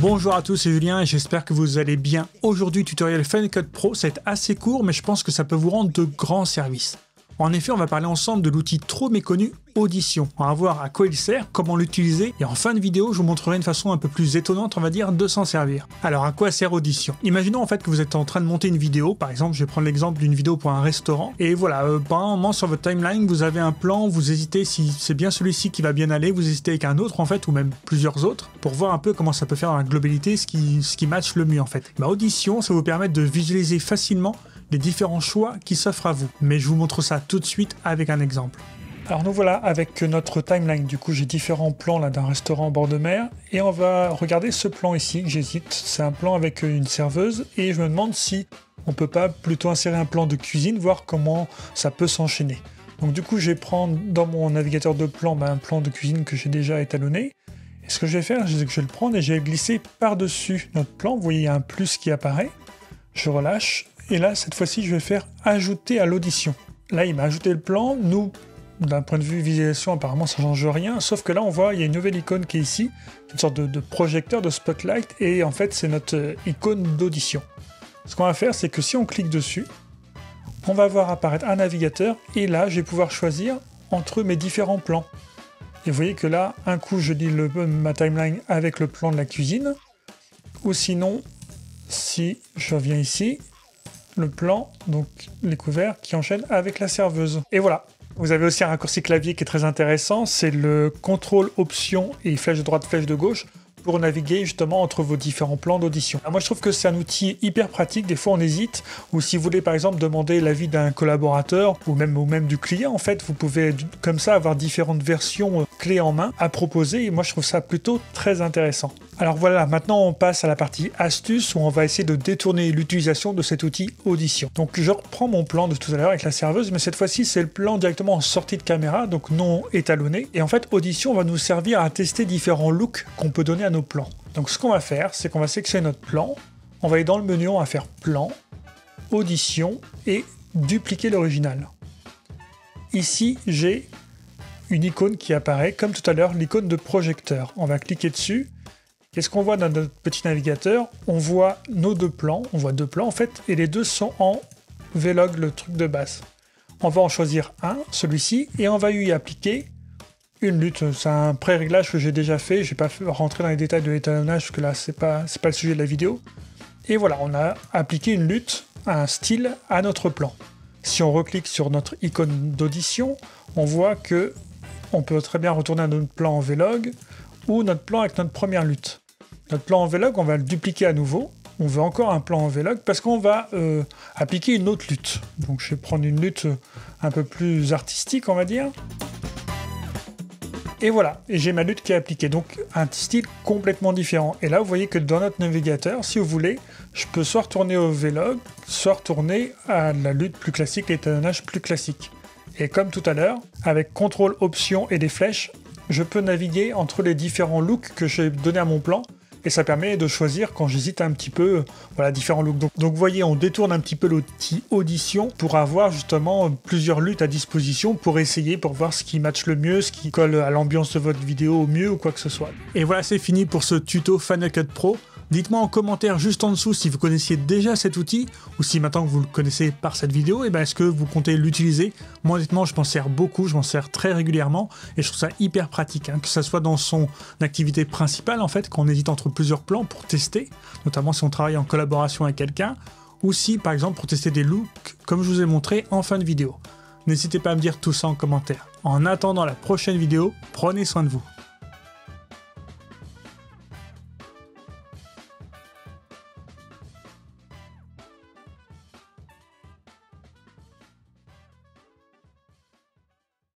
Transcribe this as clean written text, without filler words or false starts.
Bonjour à tous, c'est Julien et j'espère que vous allez bien. Aujourd'hui, tutoriel Final Cut Pro, c'est assez court mais je pense que ça peut vous rendre de grands services. En effet, on va parler ensemble de l'outil trop méconnu Audition. On va voir à quoi il sert, comment l'utiliser et en fin de vidéo, je vous montrerai une façon un peu plus étonnante, on va dire, de s'en servir. Alors, à quoi sert Audition? Imaginons en fait que vous êtes en train de monter une vidéo, par exemple, je vais prendre l'exemple d'une vidéo pour un restaurant et voilà, par un moment sur votre timeline, vous avez un plan, vous hésitez si c'est bien celui-ci qui va bien aller, vous hésitez avec un autre en fait, ou même plusieurs autres, pour voir un peu comment ça peut faire dans la globalité, ce qui match le mieux en fait. Audition, ça vous permet de visualiser facilement les différents choix qui s'offrent à vous. Mais je vous montre ça tout de suite avec un exemple. Alors nous voilà avec notre timeline, du coup j'ai différents plans là d'un restaurant en bord de mer et on va regarder ce plan ici, j'hésite, c'est un plan avec une serveuse et je me demande si on peut pas plutôt insérer un plan de cuisine, voir comment ça peut s'enchaîner. Donc du coup je vais prendre dans mon navigateur de plan un plan de cuisine que j'ai déjà étalonné et ce que je vais faire, c'est que je vais le prendre et je vais glisser par-dessus notre plan, vous voyez il y a un plus qui apparaît, je relâche et là cette fois-ci je vais faire ajouter à l'audition. Là il m'a ajouté le plan, nous d'un point de vue visualisation, apparemment ça change rien, sauf que là on voit il y a une nouvelle icône qui est ici, une sorte de projecteur, de spotlight, et en fait c'est notre icône d'audition. Ce qu'on va faire, c'est que si on clique dessus, on va voir apparaître un navigateur, et là je vais pouvoir choisir entre mes différents plans. Et vous voyez que là, un coup je lis ma timeline avec le plan de la cuisine, ou sinon, si je reviens ici, le plan, donc les couverts qui enchaînent avec la serveuse. Et voilà. Vous avez aussi un raccourci clavier qui est très intéressant, c'est le contrôle option et flèche de droite, flèche de gauche pour naviguer justement entre vos différents plans d'audition. Moi je trouve que c'est un outil hyper pratique, des fois on hésite, ou si vous voulez par exemple demander l'avis d'un collaborateur ou même du client, en fait vous pouvez comme ça avoir différentes versions clés en main à proposer et moi je trouve ça plutôt très intéressant. Alors voilà, maintenant on passe à la partie astuce où on va essayer de détourner l'utilisation de cet outil Audition. Donc je reprends mon plan de tout à l'heure avec la serveuse, mais cette fois-ci c'est le plan directement en sortie de caméra, donc non étalonné. Et en fait Audition va nous servir à tester différents looks qu'on peut donner à nos plans. Donc ce qu'on va faire, c'est qu'on va sélectionner notre plan, on va aller dans le menu, on va faire plan, Audition et dupliquer l'original. Ici j'ai une icône qui apparaît, comme tout à l'heure, l'icône de projecteur. On va cliquer dessus. Qu'est-ce qu'on voit dans notre petit navigateur? On voit nos deux plans, on voit deux plans en fait, et les deux sont en Vlog, le truc de base. On va en choisir un, celui-ci, et on va y appliquer une lutte. C'est un pré-réglage que j'ai déjà fait, je ne vais pas rentrer dans les détails de l'étalonnage, parce que là, c'est pas le sujet de la vidéo. Et voilà, on a appliqué une lutte, un style à notre plan. Si on reclique sur notre icône d'audition, on voit que on peut très bien retourner à notre plan en Vlog, ou notre plan avec notre première lutte. Notre plan en Vlog, on va le dupliquer à nouveau. On veut encore un plan en Vlog parce qu'on va appliquer une autre lutte. Donc je vais prendre une lutte un peu plus artistique, on va dire. Et voilà, et j'ai ma lutte qui est appliquée. Donc un style complètement différent. Et là, vous voyez que dans notre navigateur, si vous voulez, je peux soit retourner au Vlog, soit retourner à la lutte plus classique, l'étalonnage plus classique. Et comme tout à l'heure, avec CTRL, Option et des flèches, je peux naviguer entre les différents looks que j'ai donné à mon plan et ça permet de choisir quand j'hésite un petit peu, voilà, différents looks. Donc vous voyez, on détourne un petit peu l'outil Audition pour avoir justement plusieurs luttes à disposition pour essayer, pour voir ce qui match le mieux, ce qui colle à l'ambiance de votre vidéo au mieux ou quoi que ce soit. Et voilà, c'est fini pour ce tuto Final Cut Pro. Dites-moi en commentaire juste en dessous si vous connaissiez déjà cet outil ou si maintenant que vous le connaissez par cette vidéo, est-ce que vous comptez l'utiliser? Moi honnêtement je m'en sers beaucoup, je m'en sers très régulièrement et je trouve ça hyper pratique, que ce soit dans son activité principale en fait, quand on hésite entre plusieurs plans pour tester, notamment si on travaille en collaboration avec quelqu'un, ou si par exemple pour tester des looks comme je vous ai montré en fin de vidéo. N'hésitez pas à me dire tout ça en commentaire. En attendant la prochaine vidéo, prenez soin de vous.